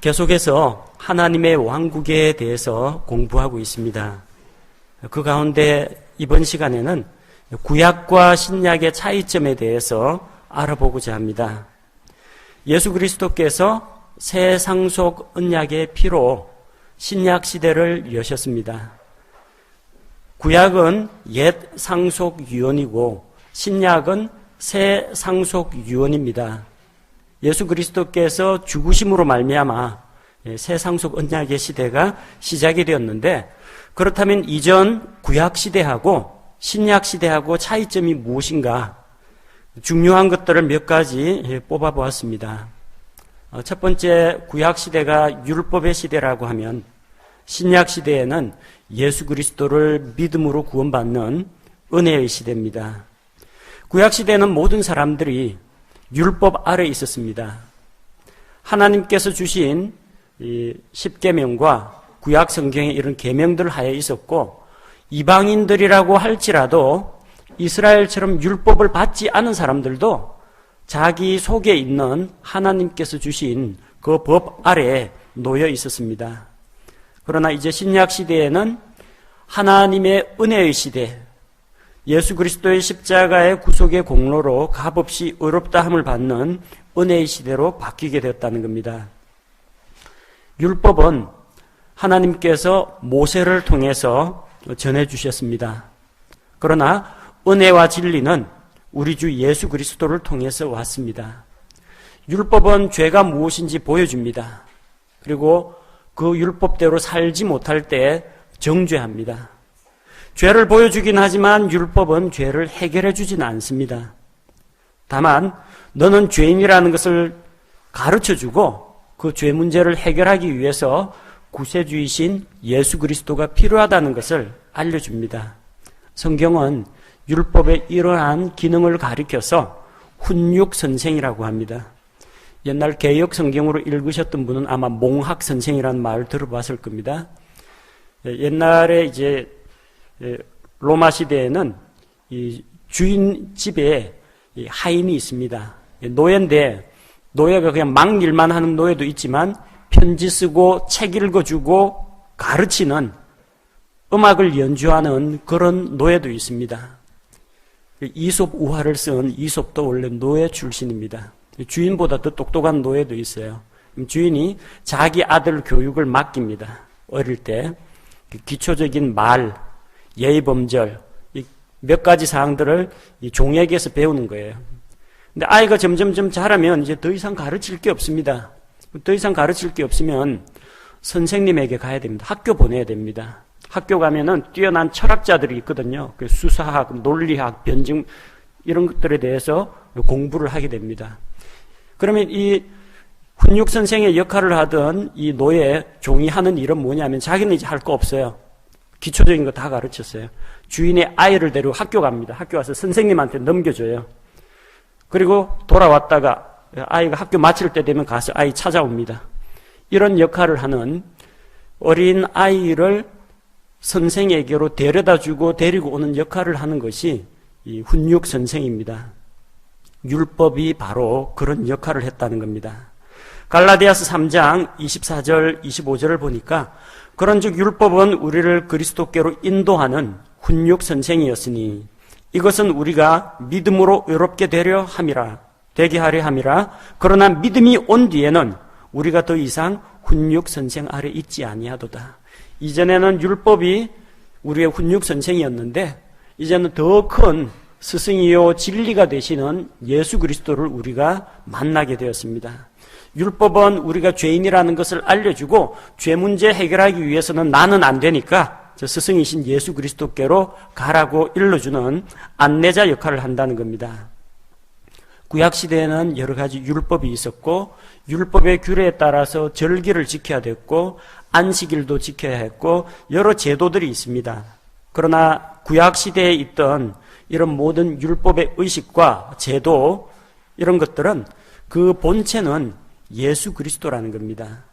계속해서 하나님의 왕국에 대해서 공부하고 있습니다. 그 가운데 이번 시간에는 구약과 신약의 차이점에 대해서 알아보고자 합니다. 예수 그리스도께서 새 상속 언약의 피로 신약 시대를 여셨습니다. 구약은 옛 상속 유언이고 신약은 새 상속 유언입니다. 예수 그리스도께서 죽으심으로 말미암아 새 상속 언약의 시대가 시작이 되었는데, 그렇다면 이전 구약 시대하고 신약 시대하고 차이점이 무엇인가? 중요한 것들을 몇 가지 뽑아보았습니다. 첫 번째, 구약 시대가 율법의 시대라고 하면 신약 시대에는 예수 그리스도를 믿음으로 구원받는 은혜의 시대입니다. 구약 시대는 모든 사람들이 율법 아래 있었습니다. 하나님께서 주신 십계명과 구약 성경에 이런 계명들 하에 있었고, 이방인들이라고 할지라도 이스라엘처럼 율법을 받지 않은 사람들도 자기 속에 있는 하나님께서 주신 그 법 아래에 놓여 있었습니다. 그러나 이제 신약 시대에는 하나님의 은혜의 시대, 예수 그리스도의 십자가의 구속의 공로로 값없이 의롭다함을 받는 은혜의 시대로 바뀌게 되었다는 겁니다. 율법은 하나님께서 모세를 통해서 전해주셨습니다. 그러나 은혜와 진리는 우리 주 예수 그리스도를 통해서 왔습니다. 율법은 죄가 무엇인지 보여줍니다. 그리고 그 율법대로 살지 못할 때 정죄합니다. 죄를 보여주긴 하지만 율법은 죄를 해결해 주지는 않습니다. 다만 너는 죄인이라는 것을 가르쳐주고 그 죄 문제를 해결하기 위해서 구세주이신 예수 그리스도가 필요하다는 것을 알려줍니다. 성경은 율법의 이러한 기능을 가리켜서 훈육선생이라고 합니다. 옛날 개역 성경으로 읽으셨던 분은 아마 몽학선생이라는 말을 들어봤을 겁니다. 옛날에 이제 로마 시대에는 이 주인 집에 하인이 있습니다. 노예인데, 노예가 그냥 막 일만 하는 노예도 있지만 편지 쓰고 책 읽어주고 가르치는, 음악을 연주하는 그런 노예도 있습니다. 이솝 우화를 쓴 이솝도 원래 노예 출신입니다. 주인보다 더 똑똑한 노예도 있어요. 주인이 자기 아들 교육을 맡깁니다. 어릴 때 기초적인 말, 예의범절, 몇 가지 사항들을 이 종에게서 배우는 거예요. 근데 아이가 점점점 자라면 이제 더 이상 가르칠 게 없습니다. 더 이상 가르칠 게 없으면 선생님에게 가야 됩니다. 학교 보내야 됩니다. 학교 가면은 뛰어난 철학자들이 있거든요. 수사학, 논리학, 변증 이런 것들에 대해서 공부를 하게 됩니다. 그러면 이 훈육 선생의 역할을 하던 이 노예 종이 하는 일은 뭐냐면 자기는 이제 할 거 없어요. 기초적인 거 다 가르쳤어요. 주인의 아이를 데리고 학교 갑니다. 학교 가서 선생님한테 넘겨줘요. 그리고 돌아왔다가 아이가 학교 마칠 때 되면 가서 아이 찾아옵니다. 이런 역할을 하는 어린 아이를 선생에게로 데려다주고 데리고 오는 역할을 하는 것이 이 훈육 선생입니다. 율법이 바로 그런 역할을 했다는 겁니다. 갈라디아서 3장 24절 25절을 보니까 그런즉 율법은 우리를 그리스도께로 인도하는 훈육 선생이었으니 이것은 우리가 믿음으로 의롭게 되게 하려 함이라. 그러나 믿음이 온 뒤에는 우리가 더 이상 훈육 선생 아래 있지 아니하도다. 이전에는 율법이 우리의 훈육 선생이었는데 이제는 더 큰 스승이요 진리가 되시는 예수 그리스도를 우리가 만나게 되었습니다. 율법은 우리가 죄인이라는 것을 알려주고 죄 문제 해결하기 위해서는 나는 안 되니까 저 스승이신 예수 그리스도께로 가라고 일러주는 안내자 역할을 한다는 겁니다. 구약시대에는 여러 가지 율법이 있었고 율법의 규례에 따라서 절기를 지켜야 됐고 안식일도 지켜야 했고 여러 제도들이 있습니다. 그러나 구약시대에 있던 이런 모든 율법의 의식과 제도 이런 것들은 그 본체는 예수 그리스도라는 겁니다.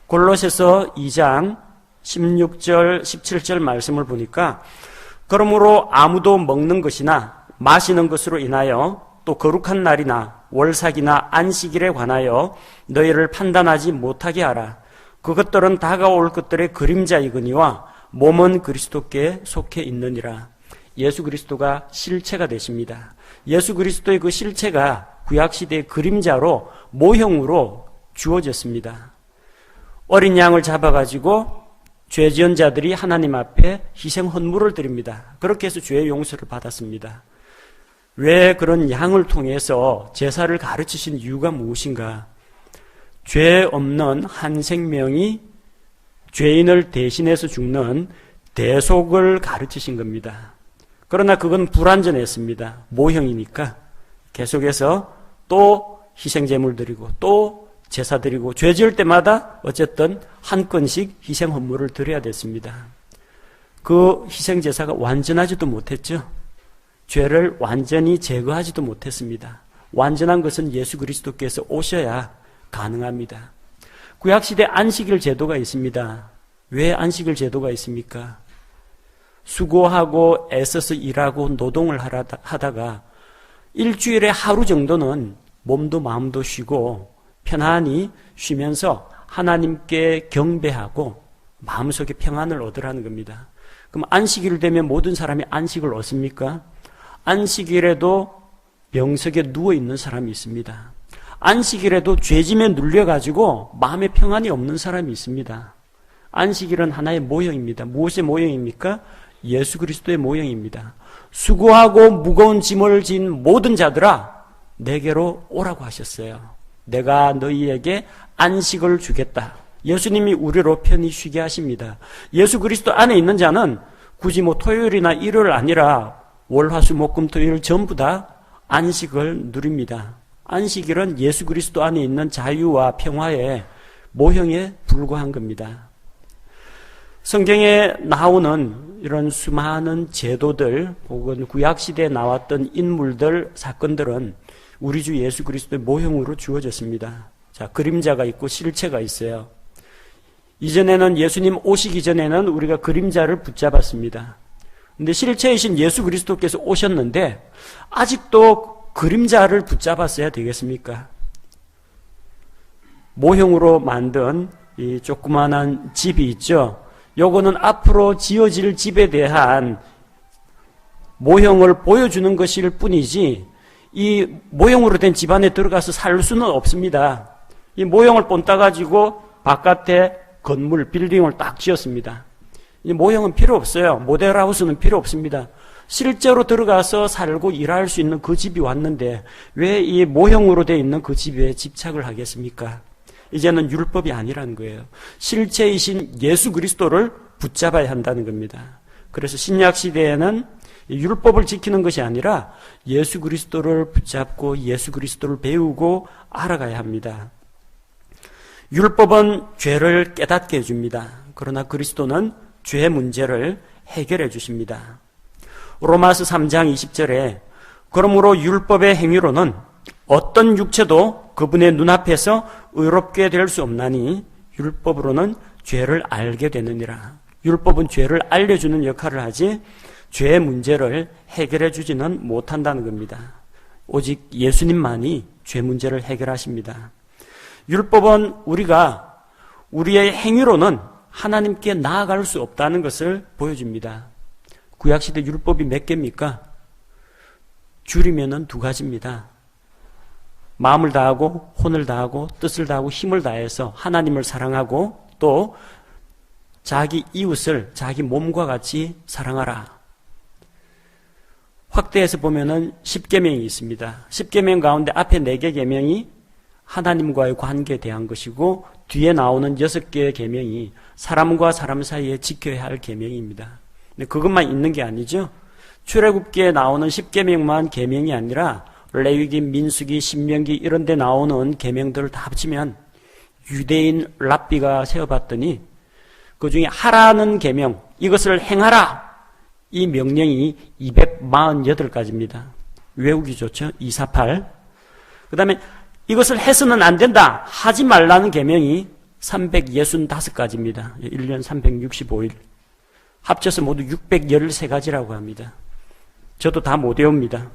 골로새서 2장 16절 17절 말씀을 보니까 그러므로 아무도 먹는 것이나 마시는 것으로 인하여 또 거룩한 날이나 월삭이나 안식일에 관하여 너희를 판단하지 못하게 하라. 그것들은 다가올 것들의 그림자이거니와 몸은 그리스도께 속해 있느니라. 예수 그리스도가 실체가 되십니다. 예수 그리스도의 그 실체가 구약시대의 그림자로 모형으로 주어졌습니다. 어린 양을 잡아가지고 죄 지은 자들이 하나님 앞에 희생 헌물을 드립니다. 그렇게 해서 죄의 용서를 받았습니다. 왜 그런 양을 통해서 제사를 가르치신 이유가 무엇인가? 죄 없는 한 생명이 죄인을 대신해서 죽는 대속을 가르치신 겁니다. 그러나 그건 불완전했습니다. 모형이니까 계속해서 또 희생제물 드리고 또 제사 드리고 죄 지을 때마다 어쨌든 한 건씩 희생 헌물을 드려야 됐습니다. 그 희생 제사가 완전하지도 못했죠. 죄를 완전히 제거하지도 못했습니다. 완전한 것은 예수 그리스도께서 오셔야 가능합니다. 구약시대 안식일 제도가 있습니다. 왜 안식일 제도가 있습니까? 수고하고 애써서 일하고 노동을 하다가 일주일에 하루 정도는 몸도 마음도 쉬고 편안히 쉬면서 하나님께 경배하고 마음속에 평안을 얻으라는 겁니다. 그럼 안식일 되면 모든 사람이 안식을 얻습니까? 안식일에도 병석에 누워있는 사람이 있습니다. 안식일에도 죄짐에 눌려가지고 마음에 평안이 없는 사람이 있습니다. 안식일은 하나의 모형입니다. 무엇의 모형입니까? 예수 그리스도의 모형입니다. 수고하고 무거운 짐을 진 모든 자들아 내게로 오라고 하셨어요. 내가 너희에게 안식을 주겠다. 예수님이 우리로 편히 쉬게 하십니다. 예수 그리스도 안에 있는 자는 굳이 토요일이나 일요일 아니라 월, 화, 수, 목, 금, 토일 전부 다 안식을 누립니다. 안식일은 예수 그리스도 안에 있는 자유와 평화의 모형에 불과한 겁니다. 성경에 나오는 이런 수많은 제도들 혹은 구약시대에 나왔던 인물들, 사건들은 우리 주 예수 그리스도의 모형으로 주어졌습니다. 자, 그림자가 있고 실체가 있어요. 이전에는 예수님 오시기 전에는 우리가 그림자를 붙잡았습니다. 근데 실체이신 예수 그리스도께서 오셨는데 아직도 그림자를 붙잡았어야 되겠습니까? 모형으로 만든 이 조그만한 집이 있죠. 요거는 앞으로 지어질 집에 대한 모형을 보여주는 것일 뿐이지 이 모형으로 된 집 안에 들어가서 살 수는 없습니다. 이 모형을 본따 가지고 바깥에 건물, 빌딩을 딱 지었습니다. 이 모형은 필요 없어요. 모델하우스는 필요 없습니다. 실제로 들어가서 살고 일할 수 있는 그 집이 왔는데 왜 이 모형으로 되어 있는 그 집에 집착을 하겠습니까? 이제는 율법이 아니라는 거예요. 실체이신 예수 그리스도를 붙잡아야 한다는 겁니다. 그래서 신약 시대에는 율법을 지키는 것이 아니라 예수 그리스도를 붙잡고 예수 그리스도를 배우고 알아가야 합니다. 율법은 죄를 깨닫게 해줍니다. 그러나 그리스도는 죄 문제를 해결해 주십니다. 로마서 3장 20절에 그러므로 율법의 행위로는 어떤 육체도 그분의 눈앞에서 의롭게 될 수 없나니 율법으로는 죄를 알게 되느니라. 율법은 죄를 알려주는 역할을 하지 죄의 문제를 해결해 주지는 못한다는 겁니다. 오직 예수님만이 죄 문제를 해결하십니다. 율법은 우리가 우리의 행위로는 하나님께 나아갈 수 없다는 것을 보여줍니다. 구약시대 율법이 몇 개입니까? 줄이면은 2가지입니다. 마음을 다하고 혼을 다하고 뜻을 다하고 힘을 다해서 하나님을 사랑하고 또 자기 이웃을 자기 몸과 같이 사랑하라. 확대해서 보면은 10계명이 있습니다. 10계명 가운데 앞에 4개 계명이 하나님과의 관계에 대한 것이고 뒤에 나오는 6개의 계명이 사람과 사람 사이에 지켜야 할 계명입니다. 근데 그것만 있는 게 아니죠. 출애굽기에 나오는 10계명만 계명이 아니라 레위기, 민수기, 신명기 이런 데 나오는 계명들을 다 합치면 유대인 랍비가 세어봤더니 그중에 하라는 계명, 이것을 행하라, 이 명령이 248가지입니다. 외우기 좋죠? 248. 그 다음에 이것을 해서는 안 된다, 하지 말라는 계명이 365가지입니다. 1년 365일. 합쳐서 모두 613가지라고 합니다. 저도 다 못 외웁니다.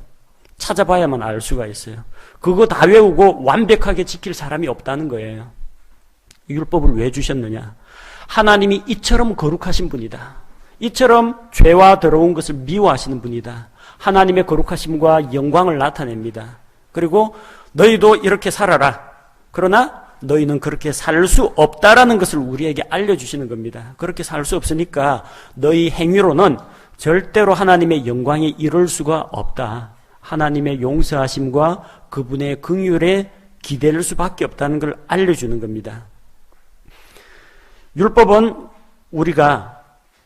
찾아봐야만 알 수가 있어요. 그거 다 외우고 완벽하게 지킬 사람이 없다는 거예요. 율법을 왜 주셨느냐? 하나님이 이처럼 거룩하신 분이다. 이처럼 죄와 더러운 것을 미워하시는 분이다. 하나님의 거룩하심과 영광을 나타냅니다. 그리고 너희도 이렇게 살아라. 그러나 너희는 그렇게 살 수 없다라는 것을 우리에게 알려주시는 겁니다. 그렇게 살 수 없으니까 너희 행위로는 절대로 하나님의 영광에 이를 수가 없다. 하나님의 용서하심과 그분의 긍휼에 기댈 수밖에 없다는 걸 알려주는 겁니다. 율법은 우리가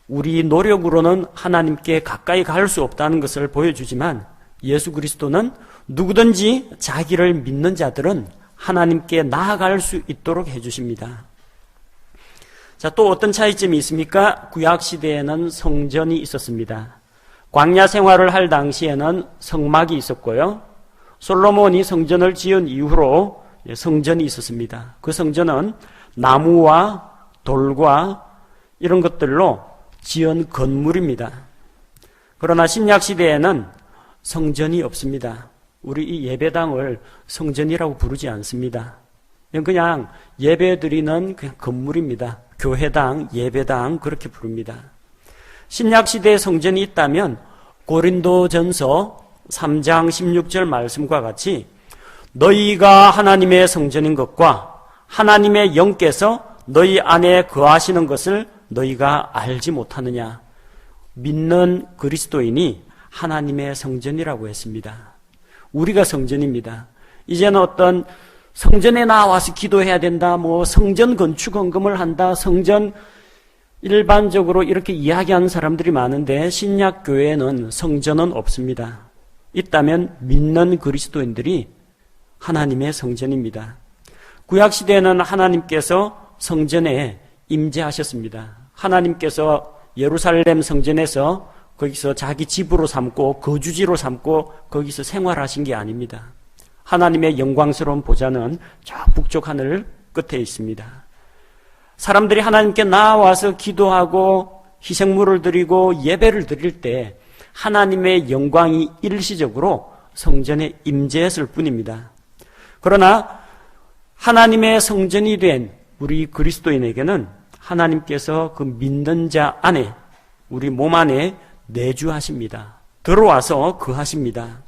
우리 노력으로는 하나님께 가까이 갈 수 없다는 것을 보여주지만 예수 그리스도는 누구든지 자기를 믿는 자들은 하나님께 나아갈 수 있도록 해주십니다. 자, 또 어떤 차이점이 있습니까? 구약시대에는 성전이 있었습니다. 광야 생활을 할 당시에는 성막이 있었고요. 솔로몬이 성전을 지은 이후로 성전이 있었습니다. 그 성전은 나무와 돌과 이런 것들로 지은 건물입니다. 그러나 신약시대에는 성전이 없습니다. 우리 이 예배당을 성전이라고 부르지 않습니다. 그냥 예배드리는 그냥 건물입니다. 교회당, 예배당 그렇게 부릅니다. 신약시대에 성전이 있다면 고린도전서 3장 16절 말씀과 같이 너희가 하나님의 성전인 것과 하나님의 영께서 너희 안에 거하시는 것을 너희가 알지 못하느냐. 믿는 그리스도인이 하나님의 성전이라고 했습니다. 우리가 성전입니다. 이제는 어떤 성전에 나와서 기도해야 된다, 성전 건축 헌금을 한다, 성전 일반적으로 이렇게 이야기하는 사람들이 많은데 신약 교회에는 성전은 없습니다. 있다면 믿는 그리스도인들이 하나님의 성전입니다. 구약 시대에는 하나님께서 성전에 임재하셨습니다. 하나님께서 예루살렘 성전에서 거기서 자기 집으로 삼고 거주지로 삼고 거기서 생활하신 게 아닙니다. 하나님의 영광스러운 보좌는 저 북쪽 하늘 끝에 있습니다. 사람들이 하나님께 나와서 기도하고 희생물을 드리고 예배를 드릴 때 하나님의 영광이 일시적으로 성전에 임재했을 뿐입니다. 그러나 하나님의 성전이 된 우리 그리스도인에게는 하나님께서 그 믿는 자 안에 우리 몸 안에 내주하십니다. 들어와서 거하십니다.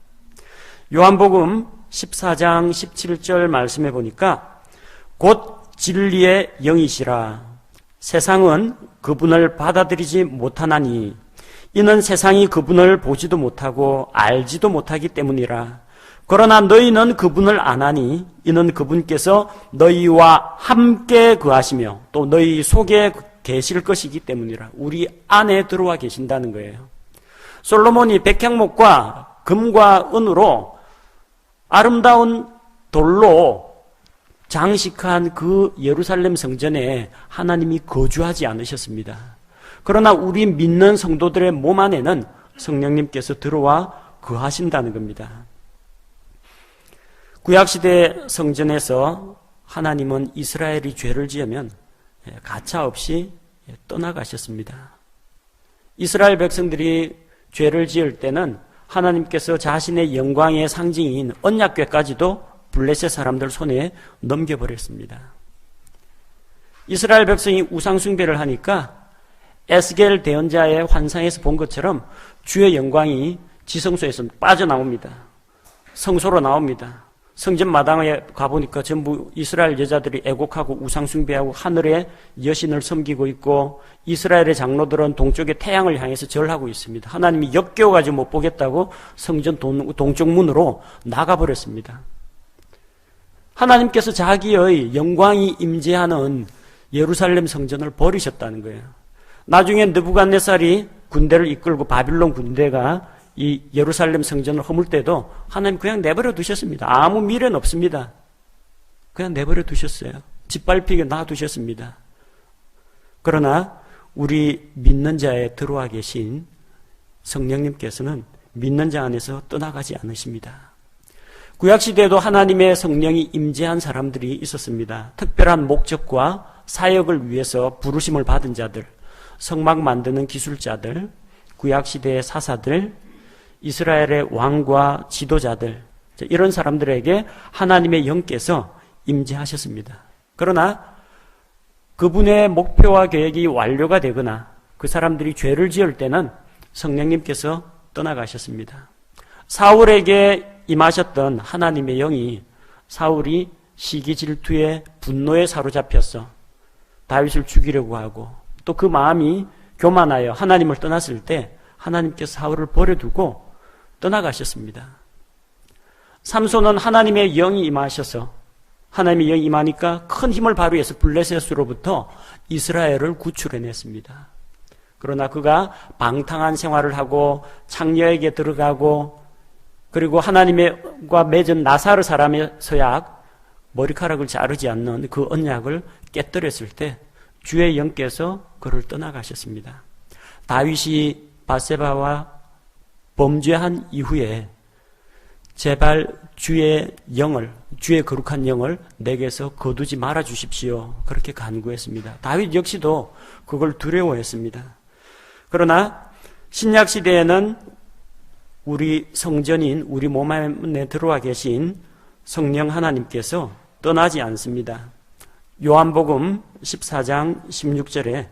요한복음 14장 17절 말씀해 보니까 곧 진리의 영이시라. 세상은 그분을 받아들이지 못하나니 이는 세상이 그분을 보지도 못하고 알지도 못하기 때문이라. 그러나 너희는 그분을 아나니 이는 그분께서 너희와 함께 거하시며 또 너희 속에 계실 것이기 때문이라. 우리 안에 들어와 계신다는 거예요. 솔로몬이 백향목과 금과 은으로 아름다운 돌로 장식한 그 예루살렘 성전에 하나님이 거주하지 않으셨습니다. 그러나 우리 믿는 성도들의 몸 안에는 성령님께서 들어와 거하신다는 겁니다. 구약시대 성전에서 하나님은 이스라엘이 죄를 지으면 가차없이 떠나가셨습니다. 이스라엘 백성들이 죄를 지을 때는 하나님께서 자신의 영광의 상징인 언약궤까지도 블레셋 사람들 손에 넘겨버렸습니다. 이스라엘 백성이 우상숭배를 하니까 에스겔 대언자의 환상에서 본 것처럼 주의 영광이 지성소에서 빠져나옵니다. 성소로 나옵니다. 성전 마당에 가보니까 전부 이스라엘 여자들이 애곡하고 우상숭배하고 하늘의 여신을 섬기고 있고 이스라엘의 장로들은 동쪽의 태양을 향해서 절하고 있습니다. 하나님이 역겨워가지고 못 보겠다고 성전 동쪽 문으로 나가버렸습니다. 하나님께서 자기의 영광이 임재하는 예루살렘 성전을 버리셨다는 거예요. 나중에 느부갓네살이 군대를 이끌고 바빌론 군대가 이 예루살렘 성전을 허물 때도 하나님 그냥 내버려 두셨습니다. 아무 미련 없습니다. 그냥 내버려 두셨어요. 짓밟히게 놔두셨습니다. 그러나 우리 믿는 자에 들어와 계신 성령님께서는 믿는 자 안에서 떠나가지 않으십니다. 구약시대에도 하나님의 성령이 임재한 사람들이 있었습니다. 특별한 목적과 사역을 위해서 부르심을 받은 자들, 성막 만드는 기술자들, 구약시대의 사사들, 이스라엘의 왕과 지도자들, 이런 사람들에게 하나님의 영께서 임재하셨습니다. 그러나 그분의 목표와 계획이 완료가 되거나 그 사람들이 죄를 지을 때는 성령님께서 떠나가셨습니다. 사울에게 임하셨던 하나님의 영이 사울이 시기 질투에 분노에 사로잡혔어 다윗을 죽이려고 하고, 또 그 마음이 교만하여 하나님을 떠났을 때 하나님께서 사울을 버려두고 떠나가셨습니다. 삼손은 하나님의 영이 임하셔서, 하나님의 영이 임하니까 큰 힘을 발휘해서 블레셋으로부터 이스라엘을 구출해냈습니다. 그러나 그가 방탕한 생활을 하고 창녀에게 들어가고, 그리고 하나님과 맺은 나사르 사람의 서약, 머리카락을 자르지 않는 그 언약을 깨뜨렸을 때 주의 영께서 그를 떠나가셨습니다. 다윗이 밧세바와 범죄한 이후에 제발 주의 영을, 주의 거룩한 영을 내게서 거두지 말아 주십시오, 그렇게 간구했습니다. 다윗 역시도 그걸 두려워했습니다. 그러나 신약 시대에는 우리 성전인 우리 몸 안에 들어와 계신 성령 하나님께서 떠나지 않습니다. 요한복음 14장 16절에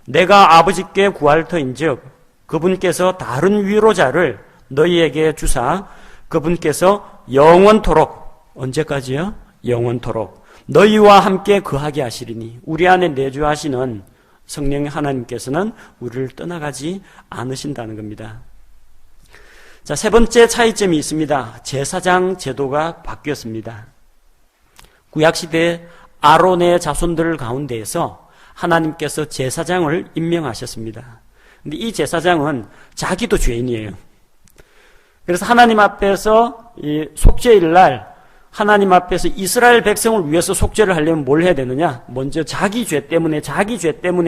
내가 아버지께 구할 터인즉 그분께서 다른 위로자를 너희에게 주사 그분께서 영원토록, 언제까지요? 영원토록 너희와 함께 거하게 하시리니, 우리 안에 내주하시는 성령 하나님께서는 우리를 떠나가지 않으신다는 겁니다. 자, 세 번째 차이점이 있습니다. 제사장 제도가 바뀌었습니다. 구약시대 아론의 자손들 가운데에서 하나님께서 제사장을 임명하셨습니다. 근데 이 제사장은 자기도 죄인이에요. 그래서 하나님 앞에서 이 속죄일 날 하나님 앞에서 이스라엘 백성을 위해서 속죄를 하려면 뭘 해야 되느냐? 먼저 자기 죄 때문에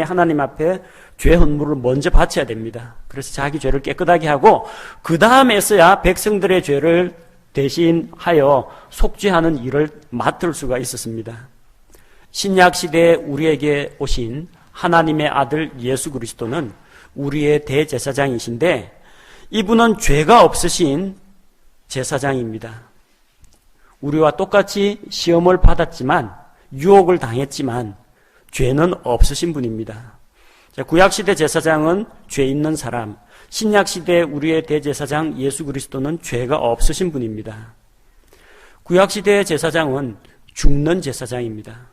하나님 앞에 죄 헌물을 먼저 바쳐야 됩니다. 그래서 자기 죄를 깨끗하게 하고 그 다음에서야 백성들의 죄를 대신하여 속죄하는 일을 맡을 수가 있었습니다. 신약 시대에 우리에게 오신 하나님의 아들 예수 그리스도는 우리의 대제사장이신데, 이분은 죄가 없으신 제사장입니다. 우리와 똑같이 시험을 받았지만, 유혹을 당했지만 죄는 없으신 분입니다. 구약시대 제사장은 죄 있는 사람, 신약시대 우리의 대제사장 예수 그리스도는 죄가 없으신 분입니다. 구약시대의 제사장은 죽는 제사장입니다.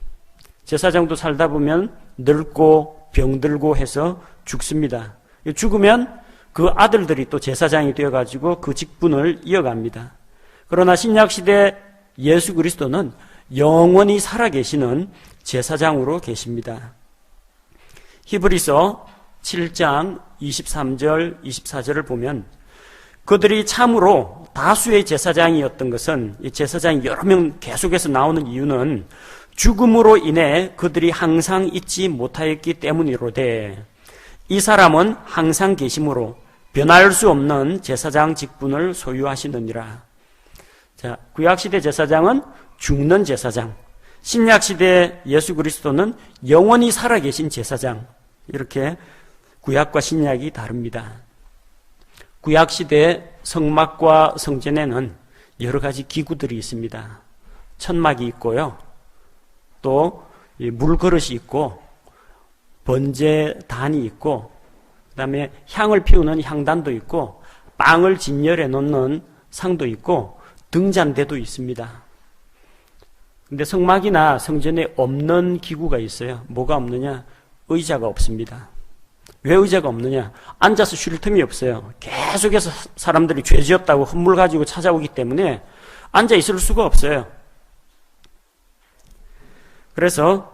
제사장도 살다 보면 늙고 병들고 해서 죽습니다. 죽으면 그 아들들이 또 제사장이 되어가지고 그 직분을 이어갑니다. 그러나 신약시대 예수 그리스도는 영원히 살아계시는 제사장으로 계십니다. 히브리서 7장 23절 24절을 보면 그들이 참으로 다수의 제사장이었던 것은, 이 제사장이 여러 명 계속해서 나오는 이유는 죽음으로 인해 그들이 항상 잊지 못하였기 때문이로되 이 사람은 항상 계심으로 변할 수 없는 제사장 직분을 소유하시느니라. 자, 구약시대 제사장은 죽는 제사장, 신약시대 예수 그리스도는 영원히 살아계신 제사장, 이렇게 구약과 신약이 다릅니다. 구약시대 성막과 성전에는 여러 가지 기구들이 있습니다. 천막이 있고요, 또 물그릇이 있고 번제단이 있고, 그 다음에 향을 피우는 향단도 있고, 빵을 진열해 놓는 상도 있고, 등잔대도 있습니다. 근데 성막이나 성전에 없는 기구가 있어요. 뭐가 없느냐? 의자가 없습니다. 왜 의자가 없느냐? 앉아서 쉴 틈이 없어요. 계속해서 사람들이 죄 지었다고 헌물 가지고 찾아오기 때문에 앉아 있을 수가 없어요. 그래서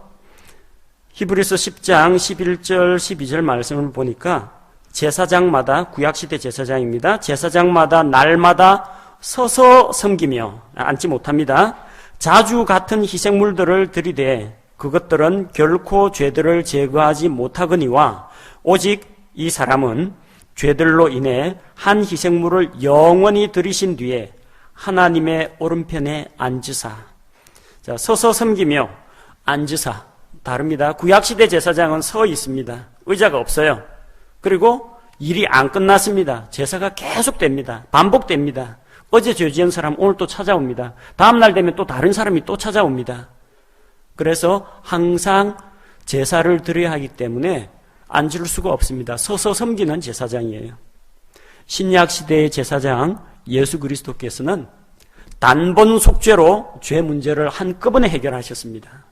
히브리서 10장 11절 12절 말씀을 보니까 제사장마다, 구약시대 제사장입니다, 제사장마다 날마다 서서 섬기며, 앉지 못합니다, 자주 같은 희생물들을 드리되 그것들은 결코 죄들을 제거하지 못하거니와 오직 이 사람은 죄들로 인해 한 희생물을 영원히 드리신 뒤에 하나님의 오른편에 앉으사. 자, 서서 섬기며 앉으사 다릅니다. 구약시대 제사장은 서 있습니다. 의자가 없어요. 그리고 일이 안 끝났습니다. 제사가 계속됩니다. 반복됩니다. 어제 죄 지은 사람 오늘 또 찾아옵니다. 다음날 되면 또 다른 사람이 또 찾아옵니다. 그래서 항상 제사를 드려야 하기 때문에 앉을 수가 없습니다. 서서 섬기는 제사장이에요. 신약 시대의 제사장 예수 그리스도께서는 단번 속죄로 죄 문제를 한꺼번에 해결하셨습니다.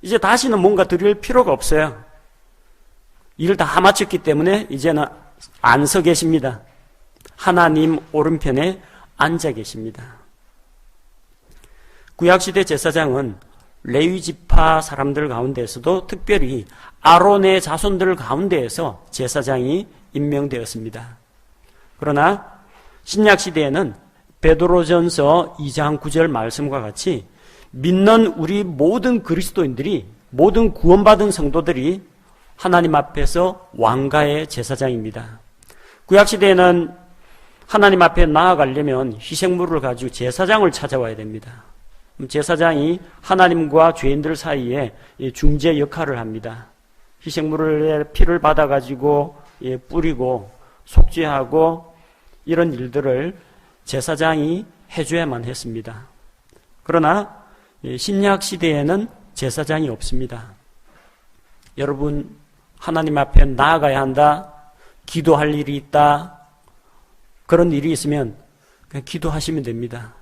이제 다시는 뭔가 드릴 필요가 없어요. 일 다 마쳤기 때문에 이제는 안 서 계십니다. 하나님 오른편에 앉아 계십니다. 구약시대 제사장은 레위 지파 사람들 가운데에서도 특별히 아론의 자손들 가운데에서 제사장이 임명되었습니다. 그러나 신약시대에는 베드로전서 2장 9절 말씀과 같이 믿는 우리 모든 그리스도인들이, 모든 구원받은 성도들이 하나님 앞에서 왕가의 제사장입니다. 구약시대에는 하나님 앞에 나아가려면 희생물을 가지고 제사장을 찾아와야 됩니다. 제사장이 하나님과 죄인들 사이에 중재 역할을 합니다. 희생물의 피를 받아가지고 뿌리고 속죄하고 이런 일들을 제사장이 해줘야만 했습니다. 그러나 신약 시대에는 제사장이 없습니다. 여러분, 하나님 앞에 나아가야 한다, 기도할 일이 있다, 그런 일이 있으면 그냥 기도하시면 됩니다.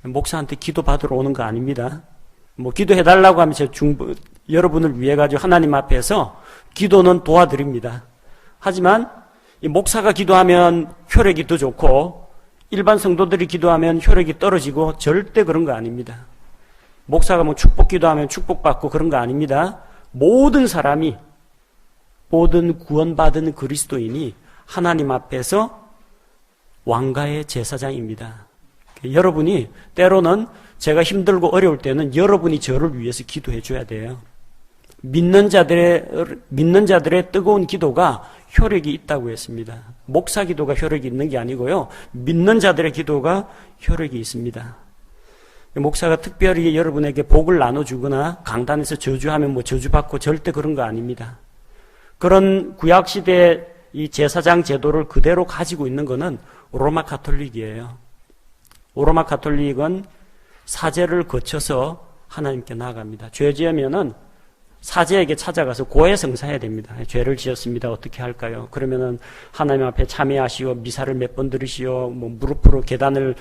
목사한테 기도 받으러 오는 거 아닙니다. 뭐 기도해달라고 하면 제가 여러분을 위해 가지고 하나님 앞에서 기도는 도와드립니다. 하지만 이 목사가 기도하면 효력이 더 좋고 일반 성도들이 기도하면 효력이 떨어지고 절대 그런 거 아닙니다. 목사가 뭐 축복 기도하면 축복받고 그런 거 아닙니다. 모든 사람이, 모든 구원받은 그리스도인이 하나님 앞에서 왕가의 제사장입니다. 여러분이 때로는 제가 힘들고 어려울 때는 여러분이 저를 위해서 기도해 줘야 돼요. 믿는 자들의 뜨거운 기도가 효력이 있다고 했습니다. 목사 기도가 효력이 있는 게 아니고요. 믿는 자들의 기도가 효력이 있습니다. 목사가 특별히 여러분에게 복을 나눠주거나 강단에서 저주하면 뭐 저주받고 절대 그런 거 아닙니다. 그런 구약시대 이 제사장 제도를 그대로 가지고 있는 것은 로마 가톨릭이에요. 로마 가톨릭은 사제를 거쳐서 하나님께 나아갑니다. 죄 지으면은 사제에게 찾아가서 고해성사해야 됩니다. 죄를 지었습니다. 어떻게 할까요? 그러면은 하나님 앞에 참회하시오, 미사를 몇 번 들으시오, 뭐 무릎으로 계단을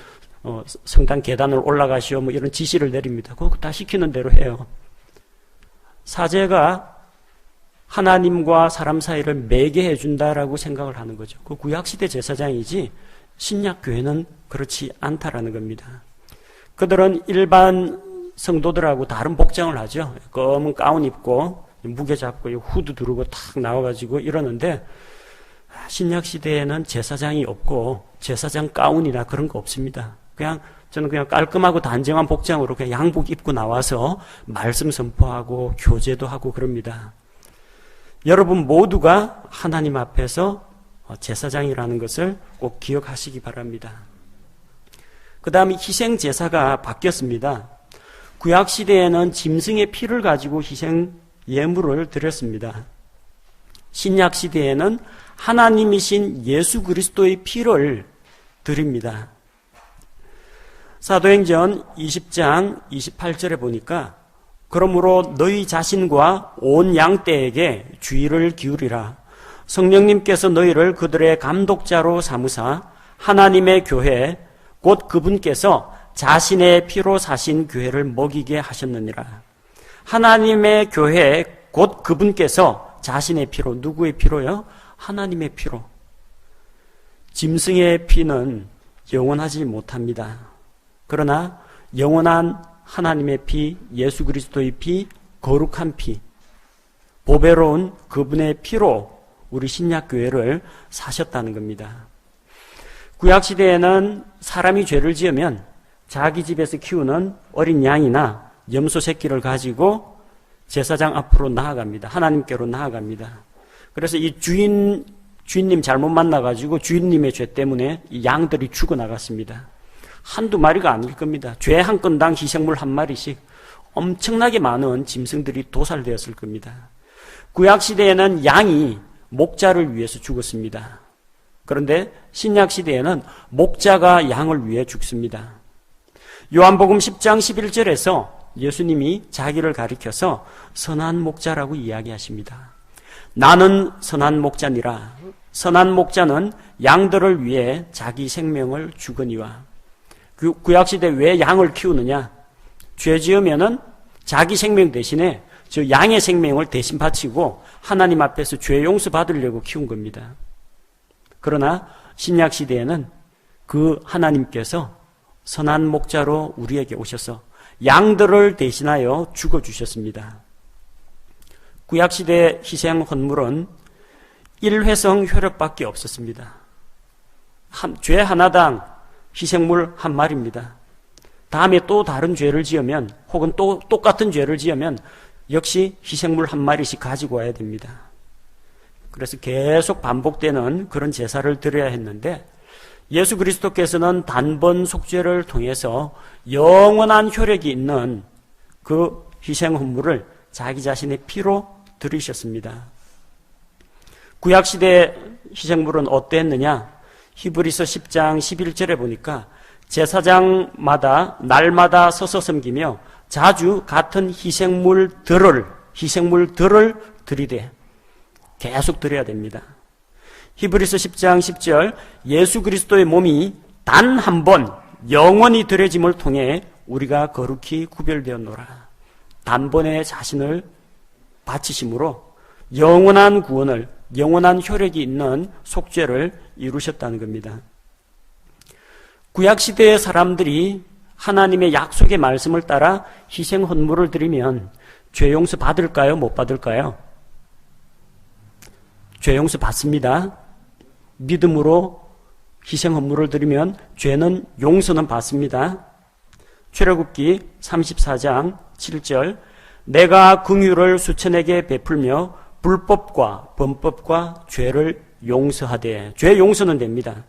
성당 계단을 올라가시오, 뭐 이런 지시를 내립니다. 그거 다 시키는 대로 해요. 사제가 하나님과 사람 사이를 매개해 준다라고 생각을 하는 거죠. 그 구약시대 제사장이지 신약 교회는 그렇지 않다라는 겁니다. 그들은 일반 성도들하고 다른 복장을 하죠. 검은 가운 입고 무게 잡고 후드 두르고 탁 나와가지고 이러는데 신약 시대에는 제사장이 없고 제사장 가운이나 그런 거 없습니다. 저는 그냥 깔끔하고 단정한 복장으로 그냥 양복 입고 나와서 말씀 선포하고 교제도 하고 그럽니다. 여러분 모두가 하나님 앞에서 제사장이라는 것을 꼭 기억하시기 바랍니다. 그 다음에 희생 제사가 바뀌었습니다. 구약 시대에는 짐승의 피를 가지고 희생 예물을 드렸습니다. 신약 시대에는 하나님이신 예수 그리스도의 피를 드립니다. 사도행전 20장 28절에 보니까 그러므로 너희 자신과 온 양떼에게 주의를 기울이라. 성령님께서 너희를 그들의 감독자로 삼으사 하나님의 교회 곧 그분께서 자신의 피로 사신 교회를 먹이게 하셨느니라. 하나님의 교회 곧 그분께서 자신의 피로, 누구의 피로요? 하나님의 피로. 짐승의 피는 영원하지 못합니다. 그러나 영원한 하나님의 피, 예수 그리스도의 피, 거룩한 피, 보배로운 그분의 피로 우리 신약교회를 사셨다는 겁니다. 구약시대에는 사람이 죄를 지으면 자기 집에서 키우는 어린 양이나 염소 새끼를 가지고 제사장 앞으로 나아갑니다. 하나님께로 나아갑니다. 그래서 이 주인님 잘못 만나가지고 주인님의 죄 때문에 이 양들이 죽어나갔습니다. 한두 마리가 아닐 겁니다. 죄 한 건당 희생물 한 마리씩 엄청나게 많은 짐승들이 도살되었을 겁니다. 구약시대에는 양이 목자를 위해서 죽었습니다. 그런데 신약 시대에는 목자가 양을 위해 죽습니다. 요한복음 10장 11절에서 예수님이 자기를 가리켜서 선한 목자라고 이야기하십니다. 나는 선한 목자니라. 선한 목자는 양들을 위해 자기 생명을 주거니와. 그 구약시대 왜 양을 키우느냐? 죄 지으면은 자기 생명 대신에 저 양의 생명을 대신 바치고 하나님 앞에서 죄 용서 받으려고 키운 겁니다. 그러나 신약 시대에는 그 하나님께서 선한 목자로 우리에게 오셔서 양들을 대신하여 죽어주셨습니다. 구약시대 희생 헌물은 일회성 효력밖에 없었습니다. 죄 하나당 희생물 한 마리입니다. 다음에 또 다른 죄를 지으면 혹은 또 똑같은 죄를 지으면 역시 희생물 한 마리씩 가지고 와야 됩니다. 그래서 계속 반복되는 그런 제사를 드려야 했는데 예수 그리스도께서는 단번 속죄를 통해서 영원한 효력이 있는 그 희생 헌물을 자기 자신의 피로 드리셨습니다. 구약시대 희생물은 어땠느냐? 히브리서 10장 11절에 보니까 제사장마다 날마다 서서 섬기며 자주 같은 희생물들을 드리되 계속 드려야 됩니다. 히브리서 10장 10절 예수 그리스도의 몸이 단 한 번 영원히 드려짐을 통해 우리가 거룩히 구별되었노라. 단번에 자신을 바치심으로 영원한 구원을, 영원한 효력이 있는 속죄를 이루셨다는 겁니다. 구약시대의 사람들이 하나님의 약속의 말씀을 따라 희생 헌물을 드리면 죄 용서 받을까요? 못 받을까요? 죄 용서 받습니다. 믿음으로 희생 헌물을 드리면 죄는 용서는 받습니다. 출애굽기 34장 7절 내가 긍휼을 수천에게 베풀며 불법과 범법과 죄를 용서하되 죄 용서는 됩니다.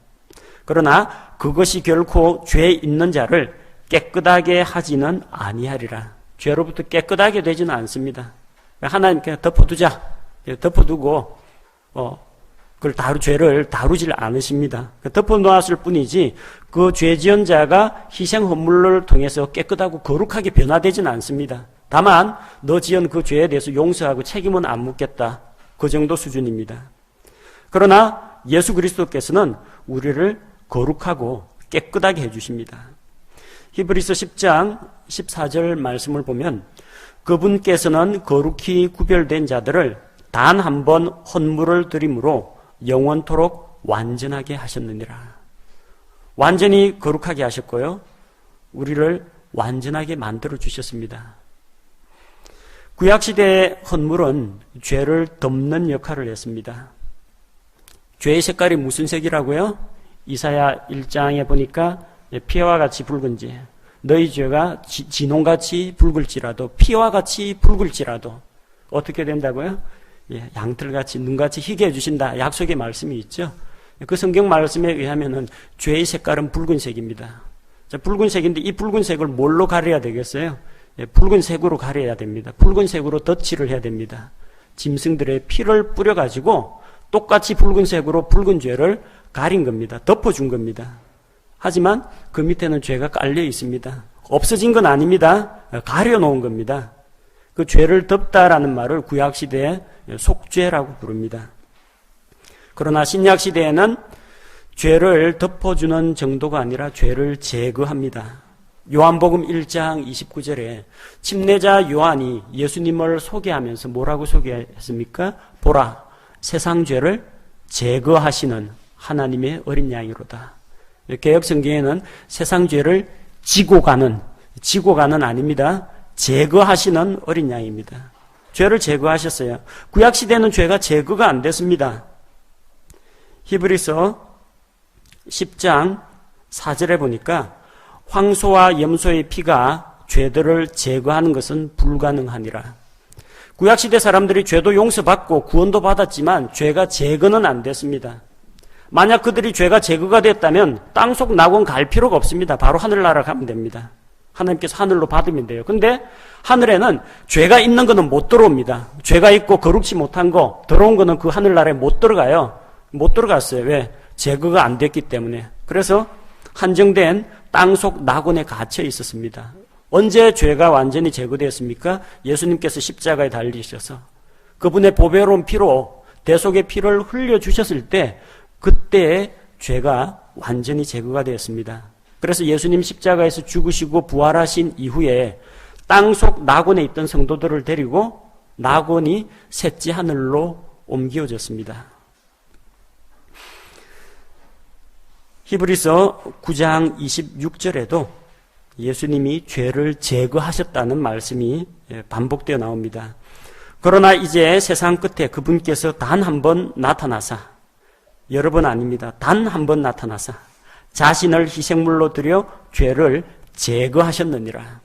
그러나 그것이 결코 죄 있는 자를 깨끗하게 하지는 아니하리라. 죄로부터 깨끗하게 되지는 않습니다. 하나님께 덮어두자. 덮어두고 죄를 다루질 않으십니다. 덮어놓았을 뿐이지 그 죄 지은 자가 희생 헌물을 통해서 깨끗하고 거룩하게 변화되지는 않습니다. 다만 너 지은 그 죄에 대해서 용서하고 책임은 안 묻겠다. 그 정도 수준입니다. 그러나 예수 그리스도께서는 우리를 거룩하고 깨끗하게 해주십니다. 히브리서 10장 14절 말씀을 보면 그분께서는 거룩히 구별된 자들을 단 한 번 헌물을 드림으로 영원토록 완전하게 하셨느니라. 완전히 거룩하게 하셨고요. 우리를 완전하게 만들어 주셨습니다. 구약시대의 헌물은 죄를 덮는 역할을 했습니다. 죄의 색깔이 무슨 색이라고요? 이사야 1장에 보니까 피와 같이 붉은지 너희 죄가 진홍같이 붉을지라도 피와 같이 붉을지라도 어떻게 된다고요? 양털같이 눈같이 희게 해주신다. 약속의 말씀이 있죠. 그 성경 말씀에 의하면은 죄의 색깔은 붉은색입니다. 붉은색인데 이 붉은색을 뭘로 가려야 되겠어요? 붉은색으로 가려야 됩니다. 붉은색으로 덧칠을 해야 됩니다. 짐승들의 피를 뿌려가지고 똑같이 붉은색으로 붉은 죄를 가린 겁니다. 덮어준 겁니다. 하지만 그 밑에는 죄가 깔려 있습니다. 없어진 건 아닙니다. 가려놓은 겁니다. 그 죄를 덮다라는 말을 구약시대에 속죄라고 부릅니다. 그러나 신약시대에는 죄를 덮어주는 정도가 아니라 죄를 제거합니다. 요한복음 1장 29절에 침례자 요한이 예수님을 소개하면서 뭐라고 소개했습니까? 보라, 세상 죄를 제거하시는 하나님의 어린 양이로다. 개역 성경에는 세상 죄를 지고 가는 아닙니다. 제거하시는 어린 양입니다. 죄를 제거하셨어요. 구약시대는 죄가 제거가 안 됐습니다. 히브리서 10장 4절에 보니까 황소와 염소의 피가 죄들을 제거하는 것은 불가능하니라. 구약시대 사람들이 죄도 용서받고 구원도 받았지만 죄가 제거는 안 됐습니다. 만약 그들이 죄가 제거가 됐다면 땅속 낙원 갈 필요가 없습니다. 바로 하늘나라 가면 됩니다. 하나님께서 하늘로 받으면 돼요. 근데 하늘에는 죄가 있는 거는 못 들어옵니다. 죄가 있고 거룩지 못한 거, 더러운 거는 그 하늘나라에 못 들어가요. 못 들어갔어요. 왜? 제거가 안 됐기 때문에. 그래서 한정된 땅속 낙원에 갇혀 있었습니다. 언제 죄가 완전히 제거되었습니까? 예수님께서 십자가에 달리셔서 그분의 보배로운 피로 대속의 피를 흘려주셨을 때 그때의 죄가 완전히 제거가 되었습니다. 그래서 예수님 십자가에서 죽으시고 부활하신 이후에 땅속 낙원에 있던 성도들을 데리고 낙원이 셋째 하늘로 옮겨졌습니다. 히브리서 9장 26절에도 예수님이 죄를 제거하셨다는 말씀이 반복되어 나옵니다. 그러나 이제 세상 끝에 그분께서 단 한 번 나타나사, 여러 번 아닙니다. 단 한 번 나타나사 자신을 희생물로 드려 죄를 제거하셨느니라.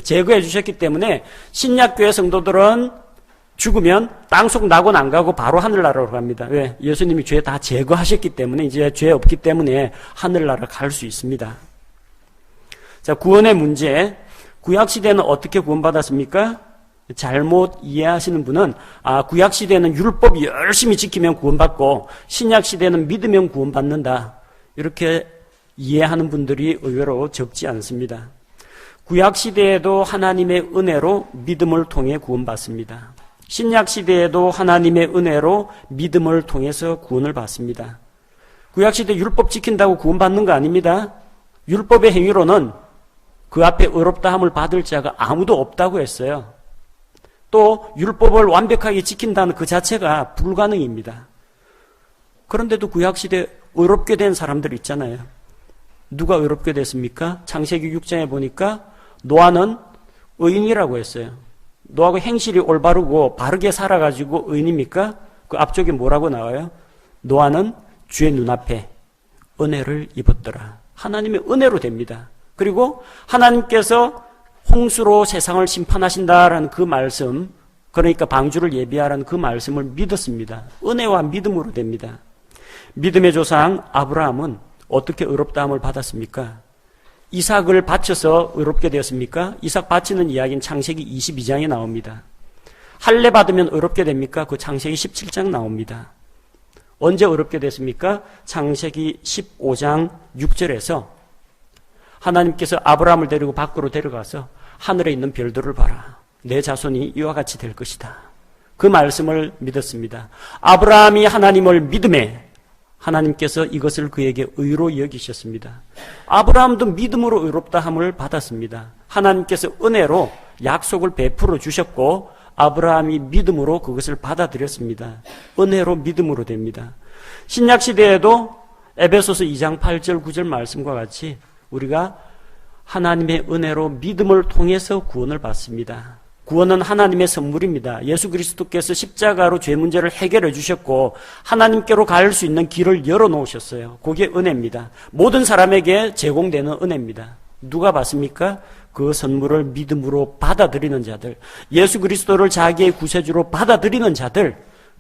제거해 주셨기 때문에 신약교회 성도들은 죽으면 땅속 낙원 안 가고 바로 하늘나라로 갑니다. 왜? 예수님이 죄 다 제거하셨기 때문에 이제 죄 없기 때문에 하늘나라 갈 수 있습니다. 자, 구원의 문제. 구약시대는 어떻게 구원받았습니까? 잘못 이해하시는 분은 구약시대는 율법 열심히 지키면 구원받고 신약시대는 믿으면 구원받는다. 이렇게 이해하는 분들이 의외로 적지 않습니다. 구약시대에도 하나님의 은혜로 믿음을 통해 구원받습니다. 신약시대에도 하나님의 은혜로 믿음을 통해서 구원을 받습니다. 구약시대 율법 지킨다고 구원받는 거 아닙니다. 율법의 행위로는 그 앞에 의롭다함을 받을 자가 아무도 없다고 했어요. 또 율법을 완벽하게 지킨다는 그 자체가 불가능입니다. 그런데도 구약시대 의롭게 된 사람들 있잖아요. 누가 의롭게 됐습니까? 창세기 6장에 보니까 노아는 의인이라고 했어요. 노아가 행실이 올바르고 바르게 살아가지고 의인입니까? 그 앞쪽에 뭐라고 나와요? 노아는 주의 눈앞에 은혜를 입었더라. 하나님의 은혜로 됩니다. 그리고 하나님께서 홍수로 세상을 심판하신다라는 그 말씀, 그러니까 방주를 예비하라는 그 말씀을 믿었습니다. 은혜와 믿음으로 됩니다. 믿음의 조상 아브라함은 어떻게 의롭다함을 받았습니까? 이삭을 바쳐서 의롭게 되었습니까? 이삭 바치는 이야기는 창세기 22장에 나옵니다. 할례 받으면 의롭게 됩니까? 그 창세기 17장 나옵니다. 언제 의롭게 됐습니까? 창세기 15장 6절에서 하나님께서 아브라함을 데리고 밖으로 데려가서 하늘에 있는 별들을 봐라. 내 자손이 이와 같이 될 것이다. 그 말씀을 믿었습니다. 아브라함이 하나님을 믿음에 하나님께서 이것을 그에게 의로 여기셨습니다. 아브라함도 믿음으로 의롭다함을 받았습니다. 하나님께서 은혜로 약속을 베풀어 주셨고 아브라함이 믿음으로 그것을 받아들였습니다. 은혜로 믿음으로 됩니다. 신약시대에도 에베소서 2장 8절 9절 말씀과 같이 우리가 하나님의 은혜로 믿음을 통해서 구원을 받습니다. 구원은 하나님의 선물입니다. 예수 그리스도께서 십자가로 죄 문제를 해결해 주셨고 하나님께로 갈 수 있는 길을 열어놓으셨어요. 그게 은혜입니다. 모든 사람에게 제공되는 은혜입니다. 누가 받습니까? 그 선물을 믿음으로 받아들이는 자들, 예수 그리스도를 자기의 구세주로 받아들이는 자들,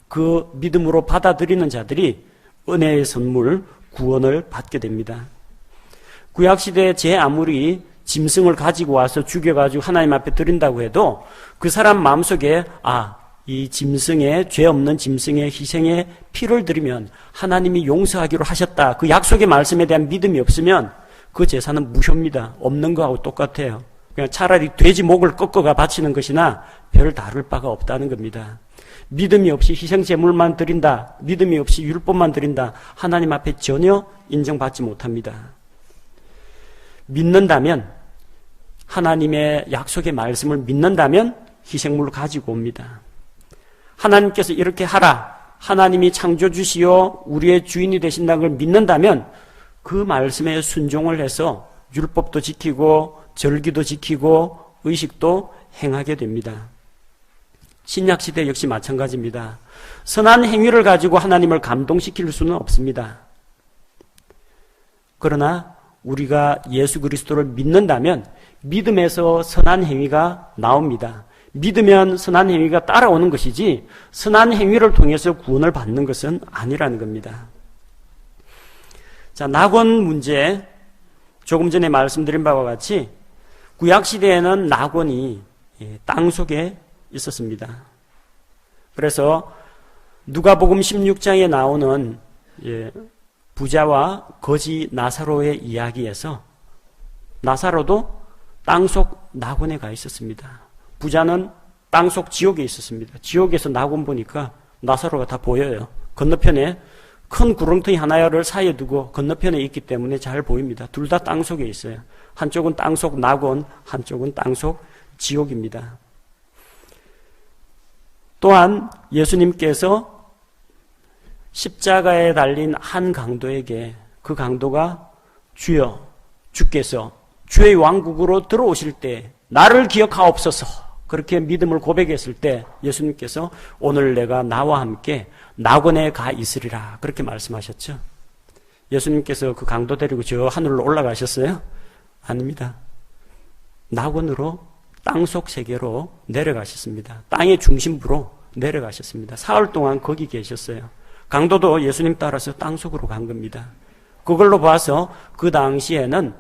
그 믿음으로 받아들이는 자들이 은혜의 선물, 구원을 받게 됩니다. 구약시대에 제 아무리 짐승을 가지고 와서 죽여가지고 하나님 앞에 드린다고 해도 그 사람 마음속에 이 짐승의, 죄 없는 짐승의 희생에 피를 드리면 하나님이 용서하기로 하셨다. 그 약속의 말씀에 대한 믿음이 없으면 그 제사는 무효입니다. 없는 거하고 똑같아요. 그냥 차라리 돼지 목을 꺾어가 바치는 것이나 별 다를 바가 없다는 겁니다. 믿음이 없이 희생제물만 드린다. 믿음이 없이 율법만 드린다. 하나님 앞에 전혀 인정받지 못합니다. 믿는다면, 하나님의 약속의 말씀을 믿는다면 희생물을 가지고 옵니다. 하나님께서 이렇게 하라, 하나님이 창조주시요 우리의 주인이 되신다는 걸 믿는다면 그 말씀에 순종을 해서 율법도 지키고 절기도 지키고 의식도 행하게 됩니다. 신약시대 역시 마찬가지입니다. 선한 행위를 가지고 하나님을 감동시킬 수는 없습니다. 그러나 우리가 예수 그리스도를 믿는다면 믿음에서 선한 행위가 나옵니다. 믿으면 선한 행위가 따라오는 것이지 선한 행위를 통해서 구원을 받는 것은 아니라는 겁니다. 자, 낙원 문제, 조금 전에 말씀드린 바와 같이 구약시대에는 낙원이 땅속에 있었습니다. 그래서 누가복음 16장에 나오는 부자와 거지 나사로의 이야기에서 나사로도 땅속 낙원에 가 있었습니다. 부자는 땅속 지옥에 있었습니다. 지옥에서 낙원 보니까 나사로가 다 보여요. 건너편에 큰 구렁텅이 하나를 사이에 두고 건너편에 있기 때문에 잘 보입니다. 둘 다 땅속에 있어요. 한쪽은 땅속 낙원, 한쪽은 땅속 지옥입니다. 또한 예수님께서 십자가에 달린 한 강도에게 그 강도가 주여, 주께서 주의 왕국으로 들어오실 때 나를 기억하옵소서 그렇게 믿음을 고백했을 때 예수님께서 오늘 내가 나와 함께 낙원에 가 있으리라 그렇게 말씀하셨죠. 예수님께서 그 강도 데리고 저 하늘로 올라가셨어요? 아닙니다. 낙원으로 땅속 세계로 내려가셨습니다. 땅의 중심부로 내려가셨습니다. 사흘 동안 거기 계셨어요. 강도도 예수님 따라서 땅속으로 간 겁니다. 그걸로 봐서 그 당시에는